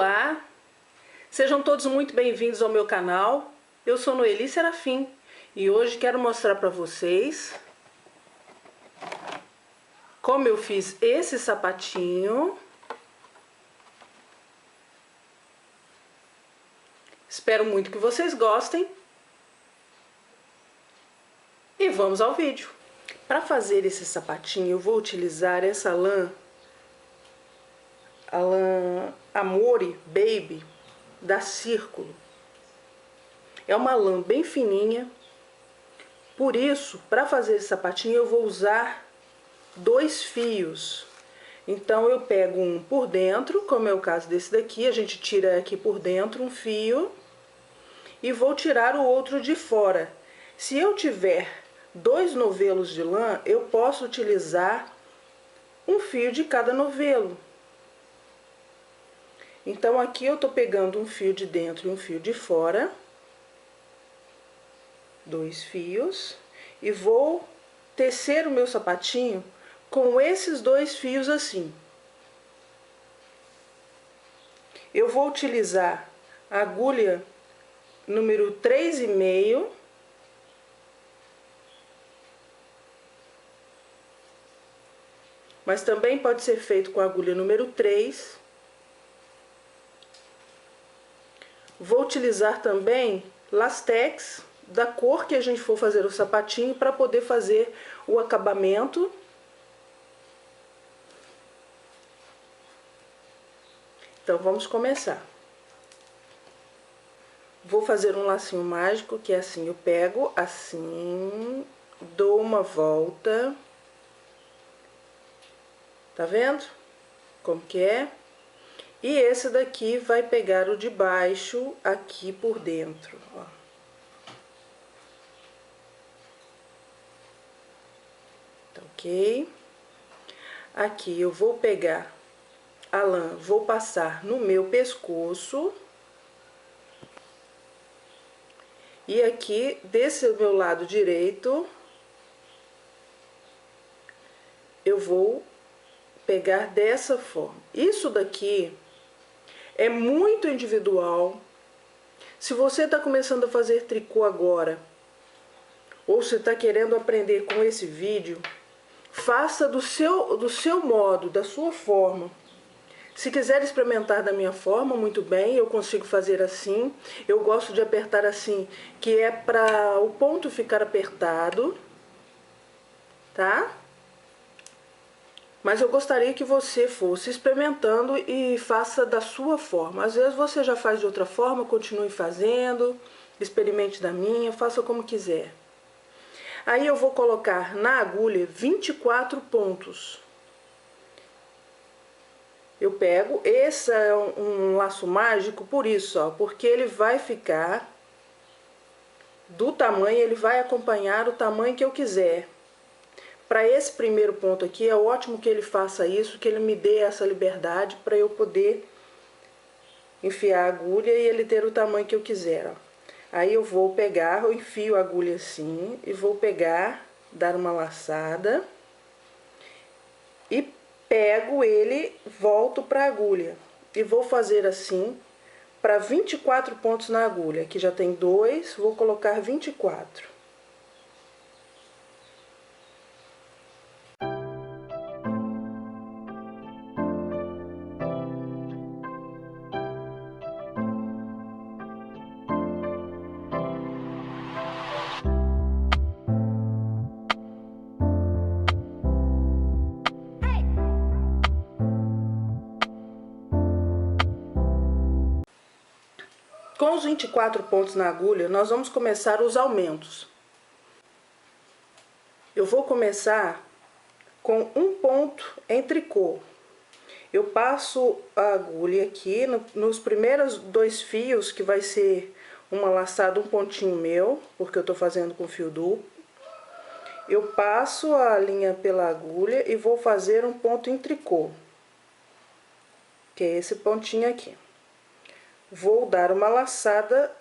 Olá, sejam todos muito bem-vindos ao meu canal. Eu sou Noeli Serafim e hoje quero mostrar para vocês como eu fiz esse sapatinho. Espero muito que vocês gostem e vamos ao vídeo. Para fazer esse sapatinho eu vou utilizar essa lã, a lã Amore Baby da Círculo. É uma lã bem fininha, por isso, para fazer esse sapatinho eu vou usar 2 fios. Então eu pego um por dentro, como é o caso desse daqui, a gente tira aqui por dentro um fio e vou tirar o outro de fora. Se eu tiver 2 novelos de lã, eu posso utilizar um fio de cada novelo. Então aqui eu tô pegando um fio de dentro e um fio de fora, 2 fios, e vou tecer o meu sapatinho com esses 2 fios assim. Eu vou utilizar a agulha número 3,5, mas também pode ser feito com a agulha número 3. Vou utilizar também lastex da cor que a gente for fazer o sapatinho para poder fazer o acabamento. Então vamos começar. Vou fazer um lacinho mágico, que é assim, eu pego assim, dou uma volta. Tá vendo como que é? E esse daqui vai pegar o de baixo aqui por dentro, ó. Tá ok? Aqui eu vou pegar a lã, vou passar no meu pescoço. E aqui, desse meu lado direito, eu vou pegar dessa forma. Isso daqui é muito individual. Se você está começando a fazer tricô agora, ou se está querendo aprender com esse vídeo, faça do seu modo, da sua forma. Se quiser experimentar da minha forma, muito bem, eu consigo fazer assim. Eu gosto de apertar assim, que é para o ponto ficar apertado, tá? Mas eu gostaria que você fosse experimentando e faça da sua forma. Às vezes você já faz de outra forma, continue fazendo, experimente da minha, faça como quiser. Aí eu vou colocar na agulha 24 pontos. Eu pego, esse é um laço mágico por isso, ó, porque ele vai ficar do tamanho, ele vai acompanhar o tamanho que eu quiser. Para esse primeiro ponto aqui, é ótimo que ele faça isso, que ele me dê essa liberdade para eu poder enfiar a agulha e ele ter o tamanho que eu quiser, ó. Aí eu vou pegar, eu enfio a agulha assim e vou pegar, dar uma laçada e pego ele, volto para a agulha e vou fazer assim para 24 pontos na agulha. Aqui já tem 2, vou colocar 24. Com os 24 pontos na agulha, nós vamos começar os aumentos. Eu vou começar com um ponto em tricô. Eu passo a agulha aqui nos primeiros 2 fios, que vai ser uma laçada, um pontinho meu, porque eu tô fazendo com fio duplo. Eu passo a linha pela agulha e vou fazer um ponto em tricô, que é esse pontinho aqui. Vou dar uma laçada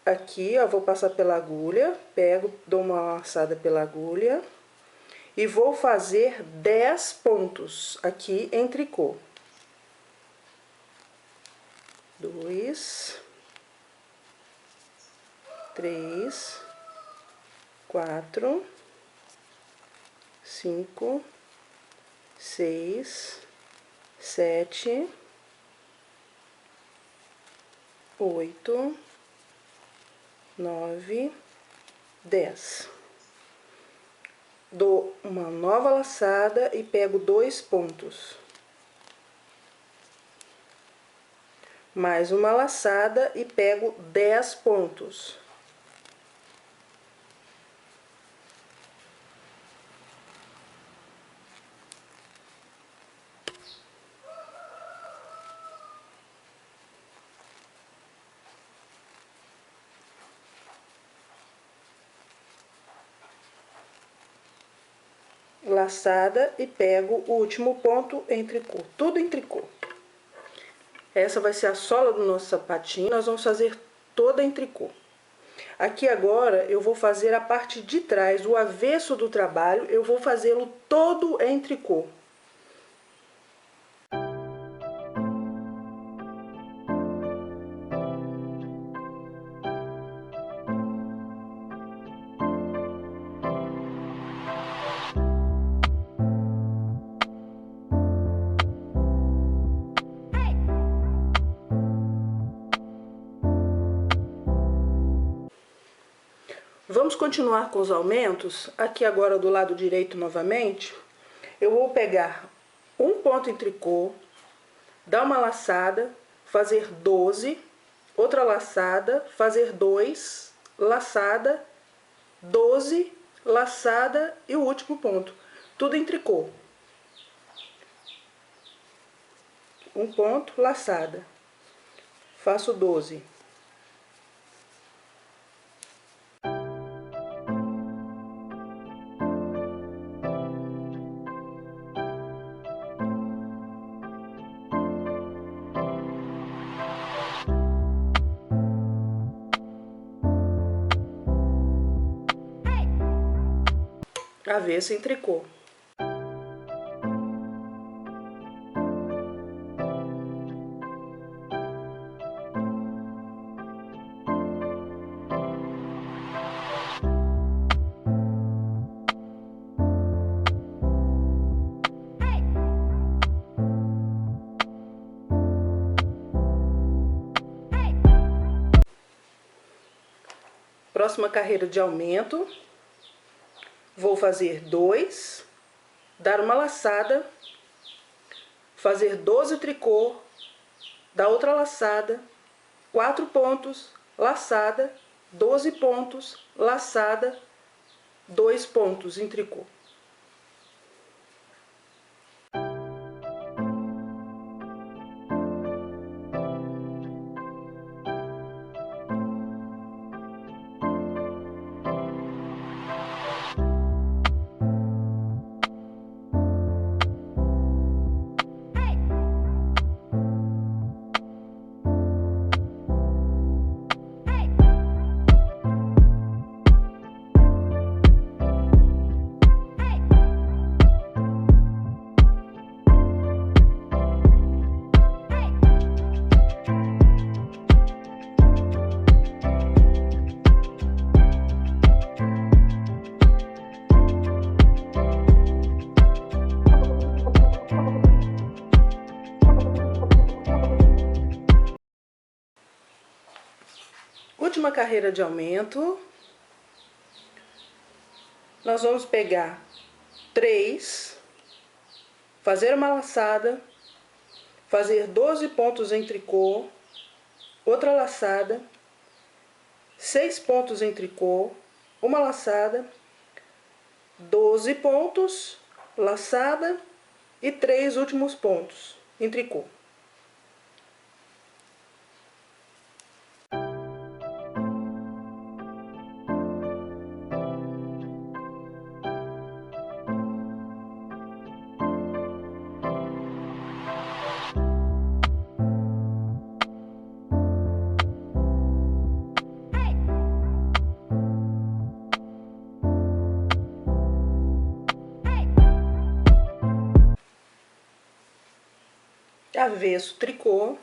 aqui, ó, vou passar pela agulha, pego, dou uma laçada pela agulha e vou fazer 10 pontos aqui em tricô. 2, 3, 4, 5, 6, 7, 8, 9, 10. Dou uma nova laçada e pego 2 pontos. Mais uma laçada e pego 10 pontos. Laçada e pego o último ponto em tricô, tudo em tricô. Essa vai ser a sola do nosso sapatinho, nós vamos fazer toda em tricô. Aqui agora eu vou fazer a parte de trás, o avesso do trabalho, eu vou fazê-lo todo em tricô. Vamos continuar com os aumentos. Aqui agora do lado direito novamente, eu vou pegar um ponto em tricô, dar uma laçada, fazer 12, outra laçada, fazer 2, laçada, 12, laçada e o último ponto. Tudo em tricô. Um ponto, laçada. Faço 12. Avesso em tricô. Próxima carreira de aumento. Vou fazer 2, dar uma laçada, fazer 12 tricô, dar outra laçada, 4 pontos, laçada, 12 pontos, laçada, 2 pontos em tricô. Última carreira de aumento, nós vamos pegar 3, fazer uma laçada, fazer 12 pontos em tricô, outra laçada, 6 pontos em tricô, uma laçada, 12 pontos, laçada e 3 últimos pontos em tricô. Avesso tricô,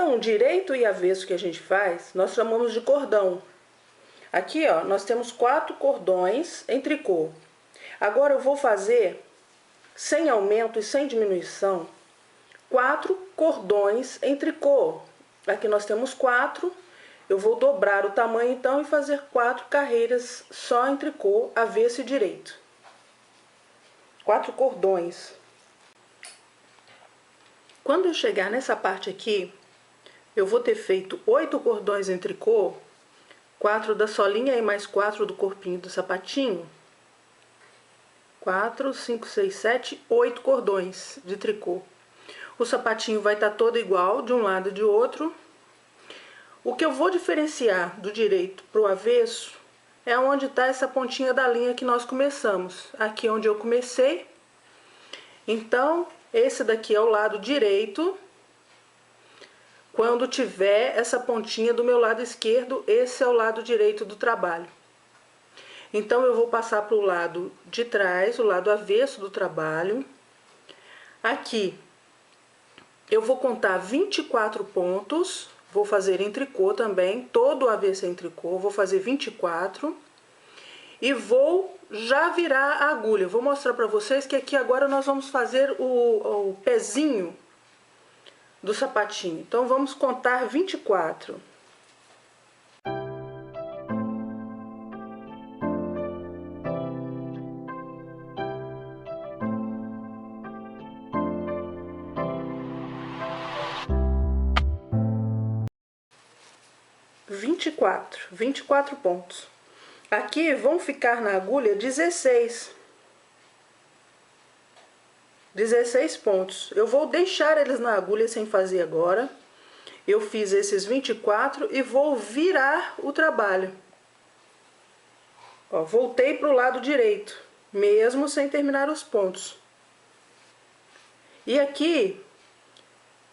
Então, direito e avesso que a gente faz, nós chamamos de cordão. Aqui, ó, nós temos 4 cordões em tricô. Agora eu vou fazer, sem aumento e sem diminuição, 4 cordões em tricô. Aqui nós temos 4. Eu vou dobrar o tamanho então e fazer 4 carreiras só em tricô, avesso e direito. 4 cordões. Quando eu chegar nessa parte aqui, eu vou ter feito 8 cordões em tricô, 4 da solinha e mais 4 do corpinho do sapatinho. 4, 5, 6, 7, 8 cordões de tricô. O sapatinho vai estar todo igual, de um lado e de outro. O que eu vou diferenciar do direito para o avesso é onde está essa pontinha da linha que nós começamos. Aqui onde eu comecei. Então, esse daqui é o lado direito. Quando tiver essa pontinha do meu lado esquerdo, esse é o lado direito do trabalho. Então, eu vou passar para o lado de trás, o lado avesso do trabalho. Aqui, eu vou contar 24 pontos, vou fazer em tricô também, todo o avesso é em tricô, vou fazer 24. E vou já virar a agulha. Vou mostrar para vocês que aqui agora nós vamos fazer o pezinho do sapatinho. Então, vamos contar 24. Vinte e quatro pontos. Aqui vão ficar na agulha 16 pontos. Eu vou deixar eles na agulha sem fazer agora. Eu fiz esses 24 e vou virar o trabalho. Ó, voltei para o lado direito, mesmo sem terminar os pontos. E aqui,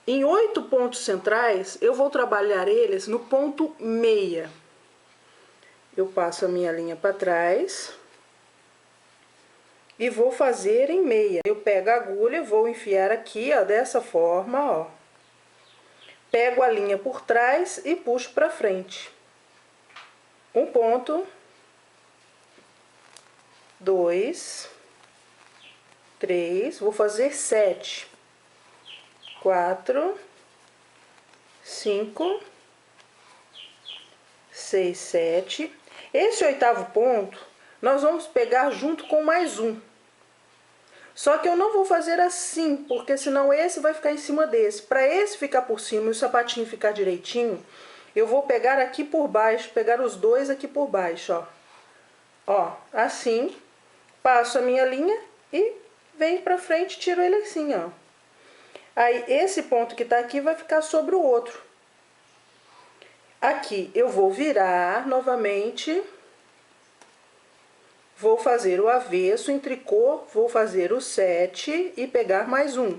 em 8 pontos centrais, eu vou trabalhar eles no ponto meia. Eu passo a minha linha para trás e vou fazer em meia. Eu pego a agulha, vou enfiar aqui, ó, dessa forma, ó. Pego a linha por trás e puxo para frente. Um ponto, 2, 3, vou fazer 7, 4, 5, 6, 7. Esse 8º ponto, nós vamos pegar junto com mais um. Só que eu não vou fazer assim, porque senão esse vai ficar em cima desse. Para esse ficar por cima e o sapatinho ficar direitinho, eu vou pegar aqui por baixo, pegar os dois aqui por baixo, ó. Ó, assim, passo a minha linha e venho pra frente, tiro ele assim, ó. Aí, esse ponto que tá aqui vai ficar sobre o outro. Aqui, eu vou virar novamente. Vou fazer o avesso em tricô, vou fazer o 7 e pegar mais um.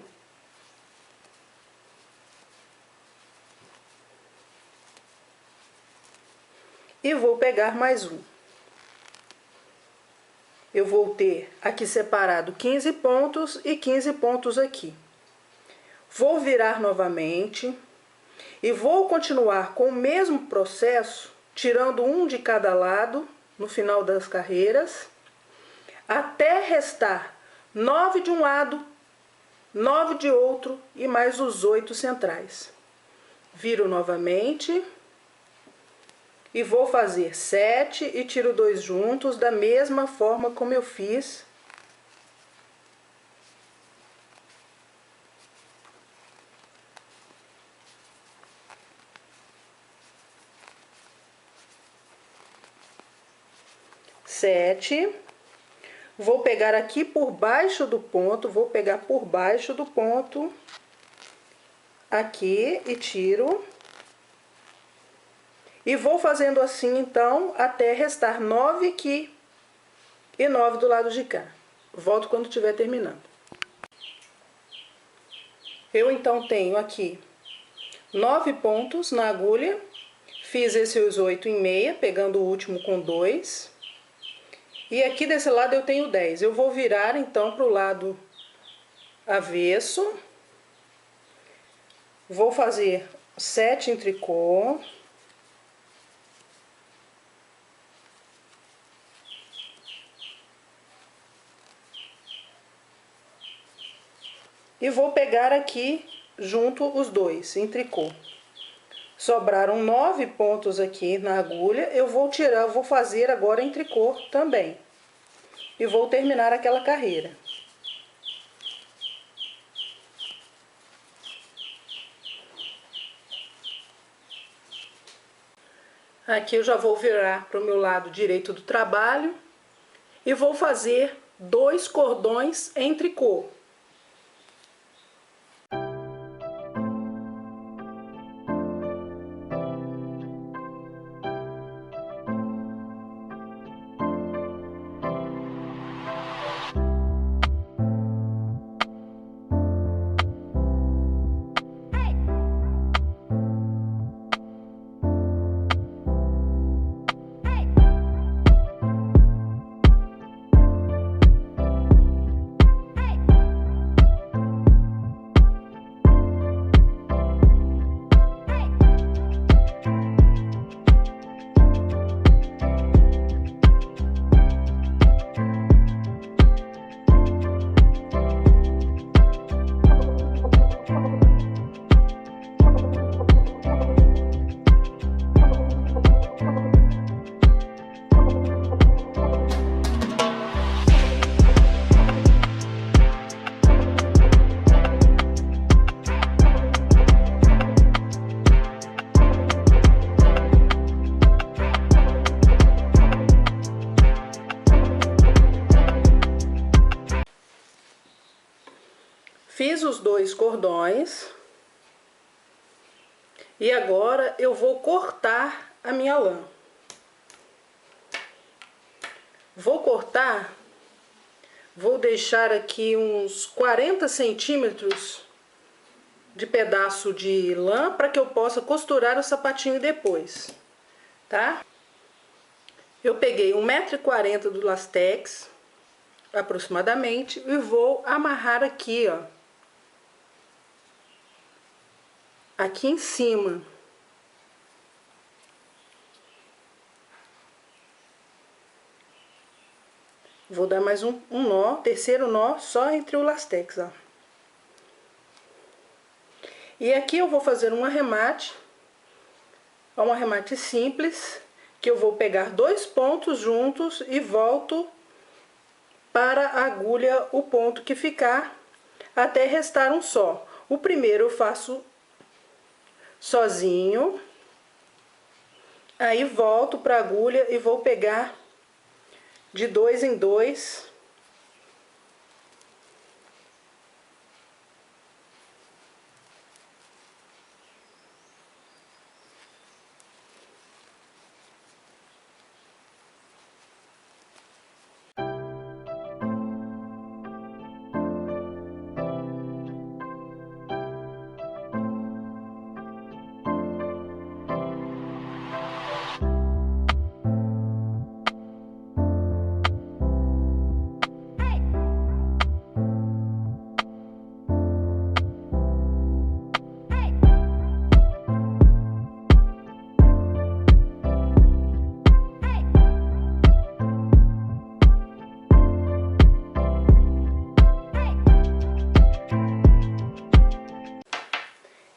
E vou pegar mais um. Eu vou ter aqui separado 15 pontos e 15 pontos aqui. Vou virar novamente e vou continuar com o mesmo processo, tirando um de cada lado no final das carreiras, até restar 9 de um lado, 9 de outro e mais os 8 centrais. Viro novamente e vou fazer 7 e tiro 2 juntos da mesma forma como eu fiz. Sete, vou pegar aqui por baixo do ponto, vou pegar por baixo do ponto, aqui e tiro. E vou fazendo assim, então, até restar 9 aqui e 9 do lado de cá. Volto quando estiver terminando. Eu, então, tenho aqui 9 pontos na agulha, fiz esses 8 em meia, pegando o último com 2. E aqui desse lado eu tenho 10. Eu vou virar, então, para o lado avesso. Vou fazer 7 em tricô. E vou pegar aqui junto os dois em tricô. Sobraram 9 pontos aqui na agulha, eu vou tirar, vou fazer agora em tricô também. E vou terminar aquela carreira. Aqui eu já vou virar para o meu lado direito do trabalho e vou fazer 2 cordões em tricô. Fiz os 2 cordões e agora eu vou cortar a minha lã. Vou cortar, vou deixar aqui uns 40 centímetros de pedaço de lã para que eu possa costurar o sapatinho depois, tá? Eu peguei 1,40 m do Lastex, aproximadamente, e vou amarrar aqui, ó. Aqui em cima. Vou dar mais um nó, terceiro nó, só entre o Lastex, ó. E aqui eu vou fazer um arremate simples, que eu vou pegar 2 pontos juntos e volto para a agulha o ponto que ficar, até restar um só. O primeiro eu faço sozinho, aí volto para a agulha e vou pegar de 2 em 2.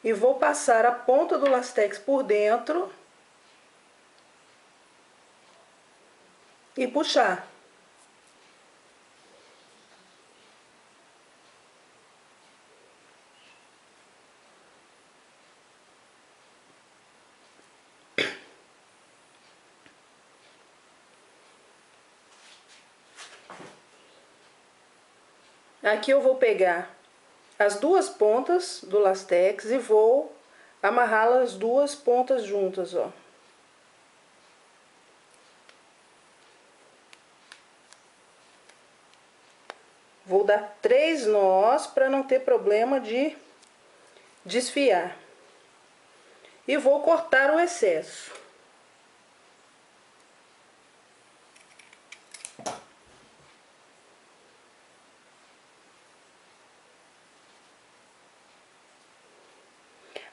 E vou passar a ponta do Lastex por dentro e puxar. Aqui eu vou pegar as 2 pontas do Lastex e vou amarrá-las 2 pontas juntas, ó. Vou dar 3 nós para não ter problema de desfiar. E vou cortar o excesso.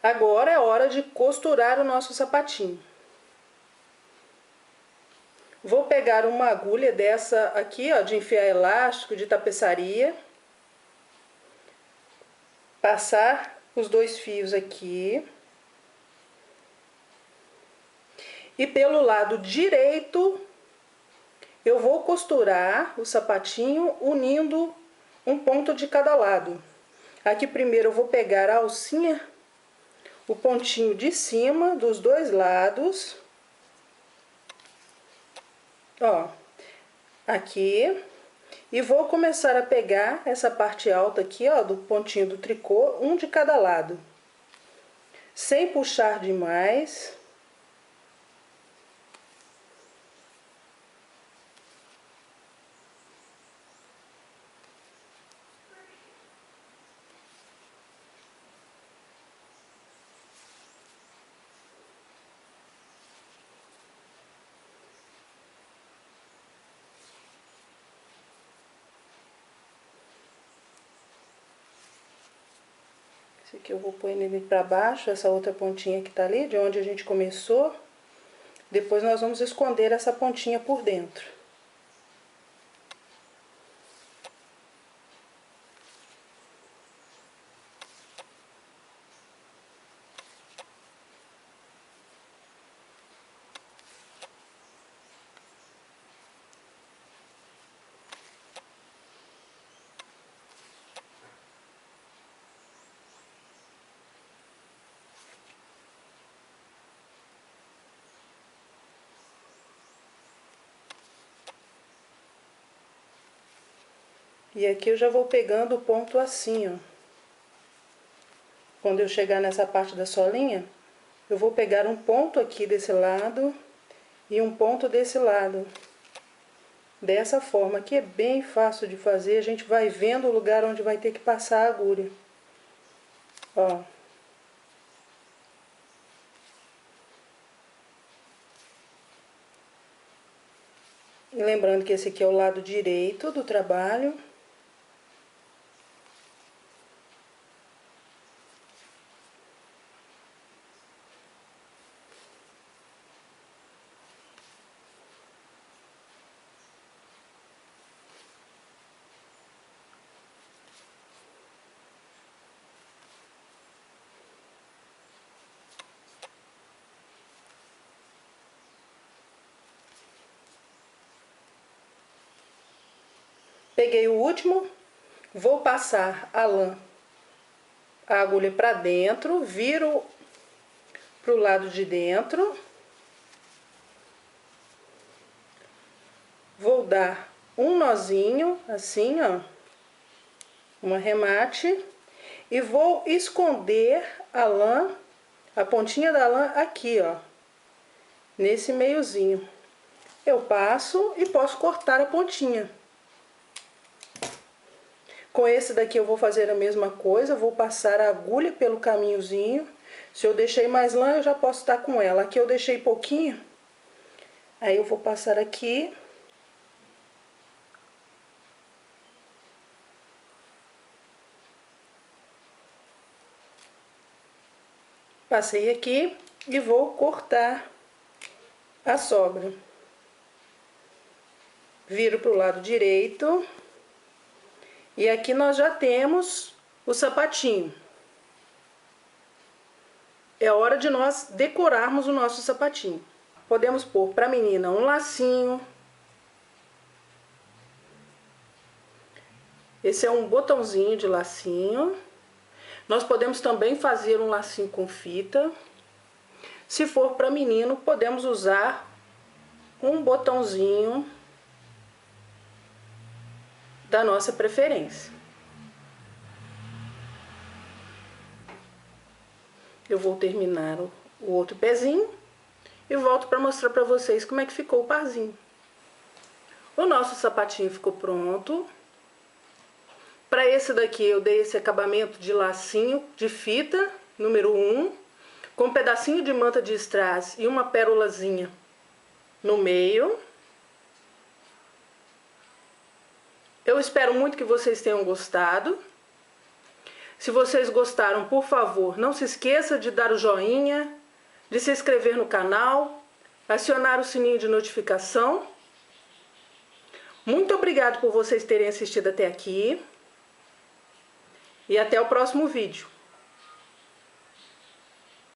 Agora é hora de costurar o nosso sapatinho. Vou pegar uma agulha dessa aqui, ó, de enfiar elástico, de tapeçaria. Passar os 2 fios aqui. E pelo lado direito, eu vou costurar o sapatinho unindo um ponto de cada lado. Aqui primeiro eu vou pegar a alcinha, o pontinho de cima dos 2 lados. Ó, aqui. E vou começar a pegar essa parte alta aqui, ó, do pontinho do tricô, um de cada lado. Sem puxar demais. Esse aqui eu vou pôr ele para baixo, essa outra pontinha que tá ali, de onde a gente começou. Depois nós vamos esconder essa pontinha por dentro. E aqui eu já vou pegando o ponto assim, ó. Quando eu chegar nessa parte da solinha, eu vou pegar um ponto aqui desse lado e um ponto desse lado. Dessa forma, que é bem fácil de fazer, a gente vai vendo o lugar onde vai ter que passar a agulha. Ó. E lembrando que esse aqui é o lado direito do trabalho. Peguei o último, vou passar a lã, a agulha para dentro, viro pro lado de dentro. Vou dar um nozinho, assim, ó, um arremate, e vou esconder a lã, a pontinha da lã aqui, ó, nesse meiozinho. Eu passo e posso cortar a pontinha. Com esse daqui eu vou fazer a mesma coisa, vou passar a agulha pelo caminhozinho. Se eu deixei mais lã, eu já posso estar com ela. Aqui eu deixei pouquinho, aí eu vou passar aqui. Passei aqui e vou cortar a sobra. Viro pro lado direito. E aqui nós já temos o sapatinho. É hora de nós decorarmos o nosso sapatinho. Podemos pôr para a menina um lacinho. Esse é um botãozinho de lacinho. Nós podemos também fazer um lacinho com fita. Se for para menino, podemos usar um botãozinho da nossa preferência. Eu vou terminar o outro pezinho e volto para mostrar para vocês como é que ficou o parzinho. O nosso sapatinho ficou pronto. Para esse daqui eu dei esse acabamento de lacinho de fita, número 1, com um pedacinho de manta de strass e uma pérolazinha no meio. Eu espero muito que vocês tenham gostado. Se vocês gostaram, por favor, não se esqueça de dar o joinha, de se inscrever no canal, acionar o sininho de notificação. Muito obrigado por vocês terem assistido até aqui e até o próximo vídeo.